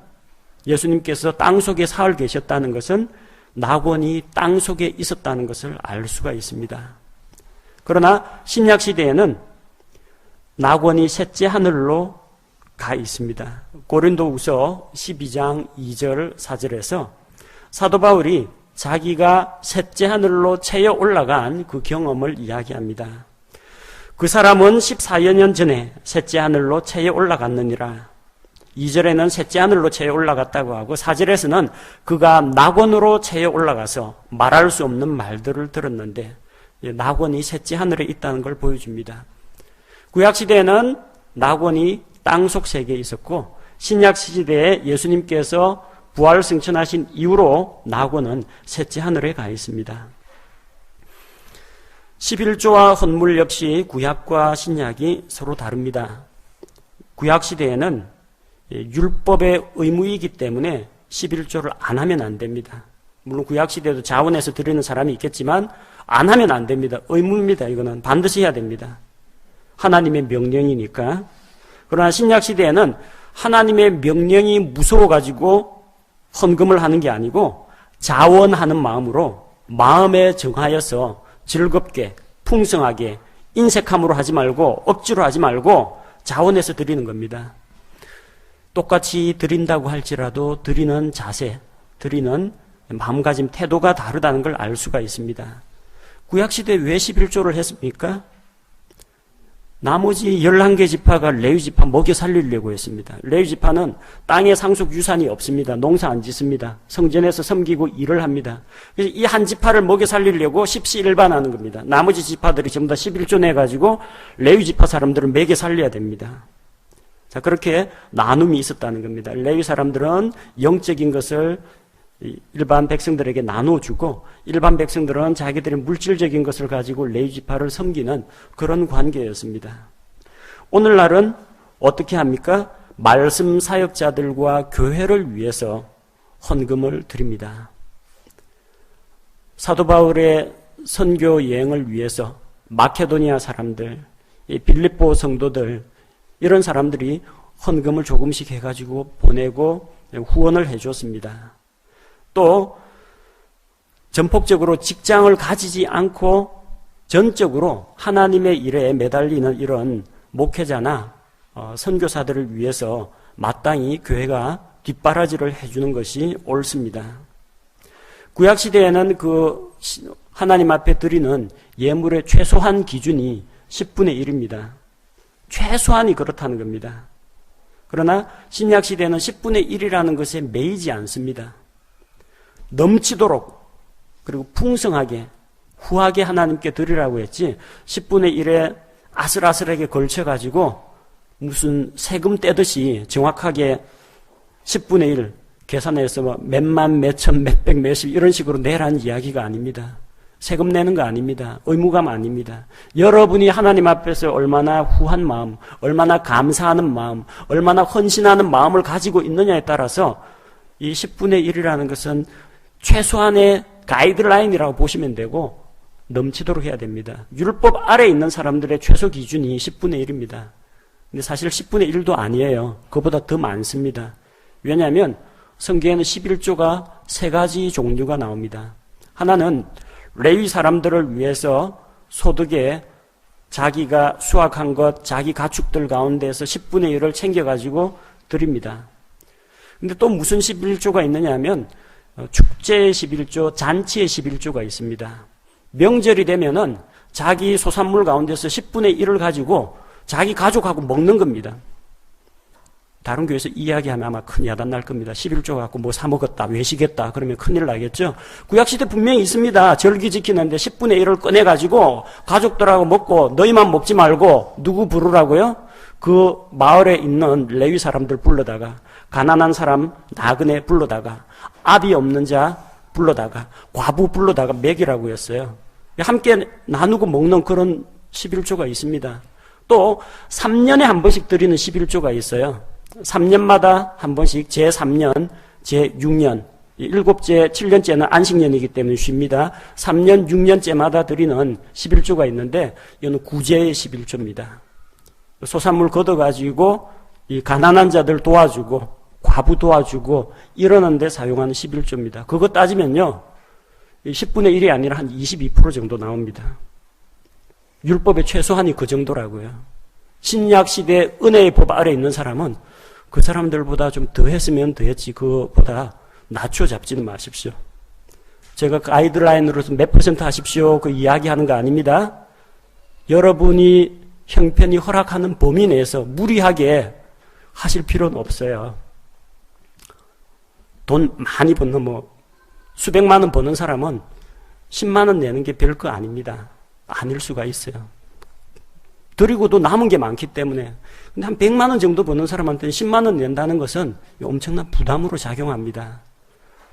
예수님께서 땅속에 사흘 계셨다는 것은 낙원이 땅속에 있었다는 것을 알 수가 있습니다. 그러나 신약시대에는 낙원이 셋째 하늘로 가 있습니다. 고린도후서 12장 2절 4절에서 사도 바울이 자기가 셋째 하늘로 채여 올라간 그 경험을 이야기합니다. 그 사람은 14여 년 전에 셋째 하늘로 채여 올라갔느니라. 2절에는 셋째 하늘로 채여 올라갔다고 하고 4절에서는 그가 낙원으로 채여 올라가서 말할 수 없는 말들을 들었는데 낙원이 셋째 하늘에 있다는 걸 보여줍니다. 구약시대에는 낙원이 땅속 세계에 있었고 신약시대에 예수님께서 부활 승천하신 이후로 낙원은 셋째 하늘에 가 있습니다. 11조와 헌물 역시 구약과 신약이 서로 다릅니다. 구약시대에는 율법의 의무이기 때문에 11조를 안 하면 안 됩니다. 물론 구약시대에도 자원해서 드리는 사람이 있겠지만 안 하면 안 됩니다. 의무입니다. 이거는 반드시 해야 됩니다. 하나님의 명령이니까. 그러나 신약시대에는 하나님의 명령이 무서워가지고 헌금을 하는 게 아니고 자원하는 마음으로 마음에 정하여서 즐겁게 풍성하게 인색함으로 하지 말고 억지로 하지 말고 자원해서 드리는 겁니다. 똑같이 드린다고 할지라도 드리는 자세, 드리는 마음가짐, 태도가 다르다는 걸 알 수가 있습니다. 구약시대에 왜 11조를 했습니까? 나머지 11개 지파가 레위 지파 먹여 살리려고 했습니다. 레위 지파는 땅에 상속 유산이 없습니다. 농사 안 짓습니다. 성전에서 섬기고 일을 합니다. 그래서 이 한 지파를 먹여 살리려고 십시일반하는 겁니다. 나머지 지파들이 전부 다 11조 내가지고 레위 지파 사람들을 먹여 살려야 됩니다. 자, 그렇게 나눔이 있었다는 겁니다. 레위 사람들은 영적인 것을 일반 백성들에게 나눠주고 일반 백성들은 자기들의 물질적인 것을 가지고 레위 지파를 섬기는 그런 관계였습니다. 오늘날은 어떻게 합니까? 말씀 사역자들과 교회를 위해서 헌금을 드립니다. 사도 바울의 선교 여행을 위해서 마케도니아 사람들, 빌립보 성도들 이런 사람들이 헌금을 조금씩 해가지고 보내고 후원을 해줬습니다. 또 전폭적으로 직장을 가지지 않고 전적으로 하나님의 일에 매달리는 이런 목회자나 선교사들을 위해서 마땅히 교회가 뒷바라지를 해주는 것이 옳습니다. 구약시대에는 그 하나님 앞에 드리는 예물의 최소한 기준이 10분의 1입니다. 최소한이 그렇다는 겁니다. 그러나 신약시대는 10분의 1이라는 것에 매이지 않습니다. 넘치도록 그리고 풍성하게 후하게 하나님께 드리라고 했지 10분의 1에 아슬아슬하게 걸쳐가지고 무슨 세금 떼듯이 정확하게 10분의 1 계산해서 뭐 몇만, 몇천, 몇백, 몇십 이런 식으로 내라는 이야기가 아닙니다. 세금 내는 거 아닙니다. 의무감 아닙니다. 여러분이 하나님 앞에서 얼마나 후한 마음, 얼마나 감사하는 마음, 얼마나 헌신하는 마음을 가지고 있느냐에 따라서 이 10분의 1이라는 것은 최소한의 가이드라인이라고 보시면 되고 넘치도록 해야 됩니다. 율법 아래에 있는 사람들의 최소 기준이 10분의 1입니다. 근데 사실 10분의 1도 아니에요. 그보다 더 많습니다. 왜냐하면 성경에는 11조가 세 가지 종류가 나옵니다. 하나는 레위 사람들을 위해서 소득의 자기가 수확한 것, 자기 가축들 가운데서 10분의 1을 챙겨가지고 드립니다. 근데 또 무슨 11조가 있느냐 하면 축제의 11조, 잔치의 11조가 있습니다. 명절이 되면은 자기 소산물 가운데서 10분의 1을 가지고 자기 가족하고 먹는 겁니다. 다른 교회에서 이야기하면 아마 큰 야단 날 겁니다. 11조 갖고 뭐 사 먹었다, 외식했다 그러면 큰일 나겠죠. 구약시대 분명히 있습니다. 절기 지키는데 10분의 1을 꺼내가지고 가족들하고 먹고 너희만 먹지 말고 누구 부르라고요? 그 마을에 있는 레위 사람들 불러다가 가난한 사람 나그네 불러다가 아비 없는 자 불러다가 과부 불러다가 먹이라고 했어요. 함께 나누고 먹는 그런 11조가 있습니다. 또 3년에 한 번씩 드리는 11조가 있어요. 3년마다 한 번씩 제3년, 제6년, 7째, 7년째는 안식년이기 때문에 쉽니다. 3년, 6년째마다 드리는 11조가 있는데 이거는 구제의 11조입니다. 소산물 걷어가지고 이 가난한 자들 도와주고 과부 도와주고 이러는 데 사용하는 11조입니다. 그거 따지면요 10분의 1이 아니라 한 22% 정도 나옵니다. 율법의 최소한이 그 정도라고요. 신약시대 은혜의 법 아래 있는 사람은 그 사람들보다 좀 더 했으면 더 했지 그거보다 낮춰 잡지는 마십시오. 제가 가이드라인으로서 몇 % 하십시오 그 이야기하는 거 아닙니다. 여러분이 형편이 허락하는 범위 내에서 무리하게 하실 필요는 없어요. 돈 많이 버는 수백만 원 버는 사람은 10만 원 내는 게 별거 아닙니다. 아닐 수가 있어요. 드리고도 남은 게 많기 때문에. 근데 한 100만 원 정도 버는 사람한테는 10만 원 낸다는 것은 엄청난 부담으로 작용합니다.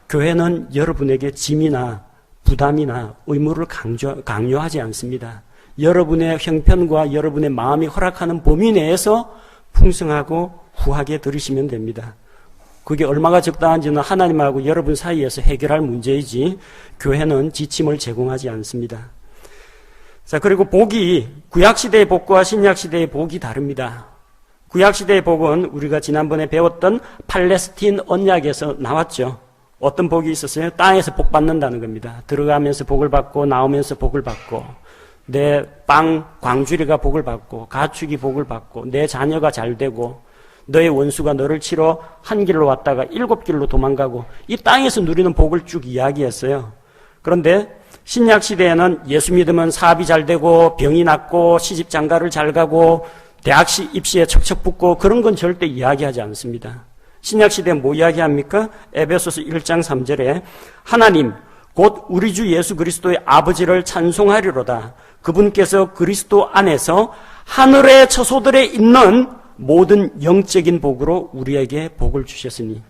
교회는 여러분에게 짐이나 부담이나 의무를 강요하지 않습니다. 여러분의 형편과 여러분의 마음이 허락하는 범위 내에서 풍성하고 후하게 드리시면 됩니다. 그게 얼마가 적당한지는 하나님하고 여러분 사이에서 해결할 문제이지 교회는 지침을 제공하지 않습니다. 자, 그리고 복이 구약시대의 복과 신약시대의 복이 다릅니다. 구약시대의 복은 우리가 지난번에 배웠던 팔레스틴 언약에서 나왔죠. 어떤 복이 있었어요? 땅에서 복 받는다는 겁니다. 들어가면서 복을 받고 나오면서 복을 받고 내 빵 광주리가 복을 받고 가축이 복을 받고 내 자녀가 잘 되고 너의 원수가 너를 치러 한 길로 왔다가 7길로 도망가고 이 땅에서 누리는 복을 쭉 이야기했어요. 그런데 신약시대에는 예수 믿으면 사업이 잘 되고 병이 낫고 시집 장가를 잘 가고 대학 입시에 척척 붙고 그런 건 절대 이야기하지 않습니다. 신약시대는 뭐 이야기합니까? 에베소서 1장 3절에 하나님 곧 우리 주 예수 그리스도의 아버지를 찬송하리로다. 그분께서 그리스도 안에서 하늘의 처소들에 있는 모든 영적인 복으로 우리에게 복을 주셨으니.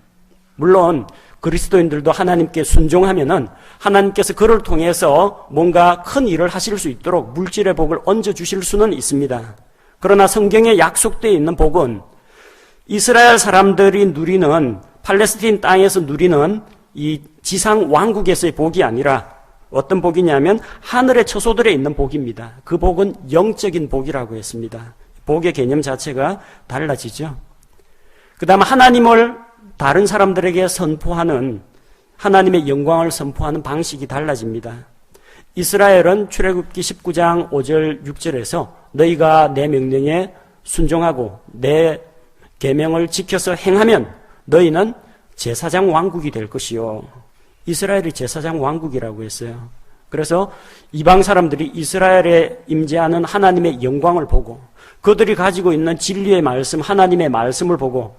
물론 그리스도인들도 하나님께 순종하면은 하나님께서 그를 통해서 뭔가 큰 일을 하실 수 있도록 물질의 복을 얹어 주실 수는 있습니다. 그러나 성경에 약속되어 있는 복은 이스라엘 사람들이 누리는 팔레스틴 땅에서 누리는 이 지상 왕국에서의 복이 아니라 어떤 복이냐면 하늘의 처소들에 있는 복입니다. 그 복은 영적인 복이라고 했습니다. 복의 개념 자체가 달라지죠. 그 다음 하나님을 다른 사람들에게 선포하는 하나님의 영광을 선포하는 방식이 달라집니다. 이스라엘은 출애굽기 19장 5절 6절에서 너희가 내 명령에 순종하고 내 계명을 지켜서 행하면 너희는 제사장 왕국이 될 것이요. 이스라엘이 제사장 왕국이라고 했어요. 그래서 이방 사람들이 이스라엘에 임재하는 하나님의 영광을 보고 그들이 가지고 있는 진리의 말씀, 하나님의 말씀을 보고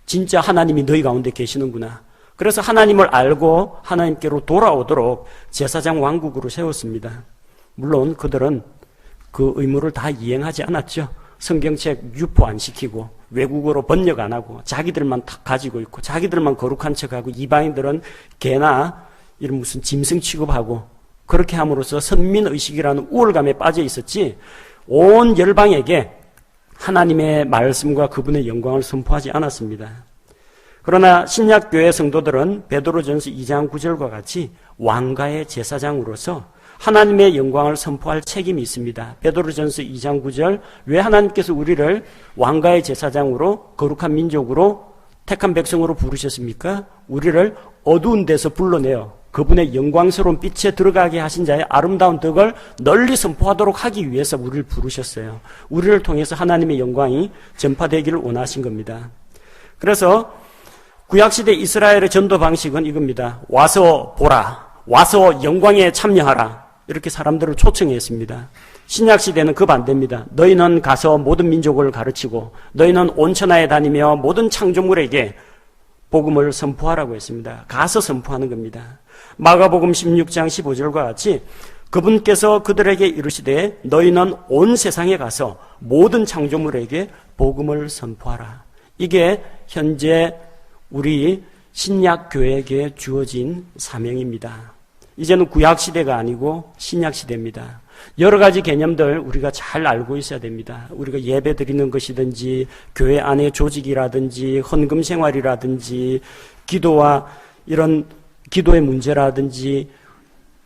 진짜 하나님이 너희 가운데 계시는구나. 그래서 하나님을 알고 하나님께로 돌아오도록 제사장 왕국으로 세웠습니다. 물론 그들은 그 의무를 다 이행하지 않았죠. 성경책 유포 안 시키고 외국어로 번역 안 하고 자기들만 다 가지고 있고 자기들만 거룩한 척하고 이방인들은 개나 이런 무슨 짐승 취급하고 그렇게 함으로써 선민의식이라는 우월감에 빠져 있었지 온 열방에게 하나님의 말씀과 그분의 영광을 선포하지 않았습니다. 그러나 신약교회 성도들은 베드로전서 2장 9절과 같이 왕가의 제사장으로서 하나님의 영광을 선포할 책임이 있습니다. 베드로전서 2장 9절 왜 하나님께서 우리를 왕가의 제사장으로 거룩한 민족으로 택한 백성으로 부르셨습니까? 우리를 어두운 데서 불러내어 그분의 영광스러운 빛에 들어가게 하신 자의 아름다운 덕을 널리 선포하도록 하기 위해서 우리를 부르셨어요. 우리를 통해서 하나님의 영광이 전파되기를 원하신 겁니다. 그래서 구약시대 이스라엘의 전도 방식은 이겁니다. 와서 보라, 와서 영광에 참여하라, 이렇게 사람들을 초청했습니다. 신약시대는 그 반대입니다. 너희는 가서 모든 민족을 가르치고 너희는 온 천하에 다니며 모든 창조물에게 복음을 선포하라고 했습니다. 가서 선포하는 겁니다. 마가복음 16장 15절과 같이 그분께서 그들에게 이르시되 너희는 온 세상에 가서 모든 창조물에게 복음을 선포하라. 이게 현재 우리 신약교회에게 주어진 사명입니다. 이제는 구약시대가 아니고 신약시대입니다. 여러 가지 개념들 우리가 잘 알고 있어야 됩니다. 우리가 예배 드리는 것이든지 교회 안의 조직이라든지 헌금 생활이라든지 기도와 이런 기도의 문제라든지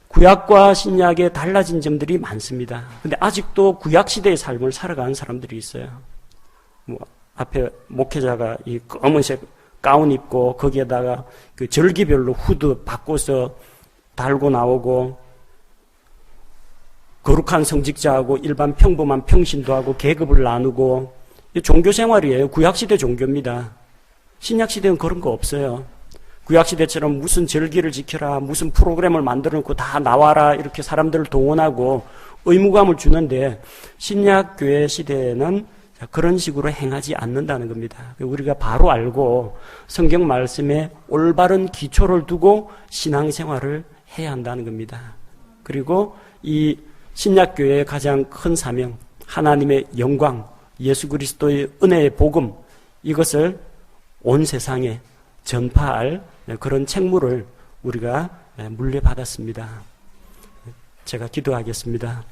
구약과 신약에 달라진 점들이 많습니다. 근데 아직도 구약시대의 삶을 살아가는 사람들이 있어요. 앞에 목회자가 이 검은색 가운 입고 거기에다가 그 절기별로 후드 바꿔서 달고 나오고 거룩한 성직자하고 일반 평범한 평신도 하고 계급을 나누고 종교 생활이에요. 구약시대 종교입니다. 신약시대는 그런 거 없어요. 구약시대처럼 무슨 절기를 지켜라, 무슨 프로그램을 만들어 놓고 다 나와라 이렇게 사람들을 동원하고 의무감을 주는데 신약교회 시대에는 그런 식으로 행하지 않는다는 겁니다. 우리가 바로 알고 성경 말씀에 올바른 기초를 두고 신앙생활을 해야 한다는 겁니다. 그리고 이 신약교회의 가장 큰 사명, 하나님의 영광, 예수 그리스도의 은혜의 복음, 이것을 온 세상에 전파할 그런 책무를 우리가 물려받았습니다. 제가 기도하겠습니다.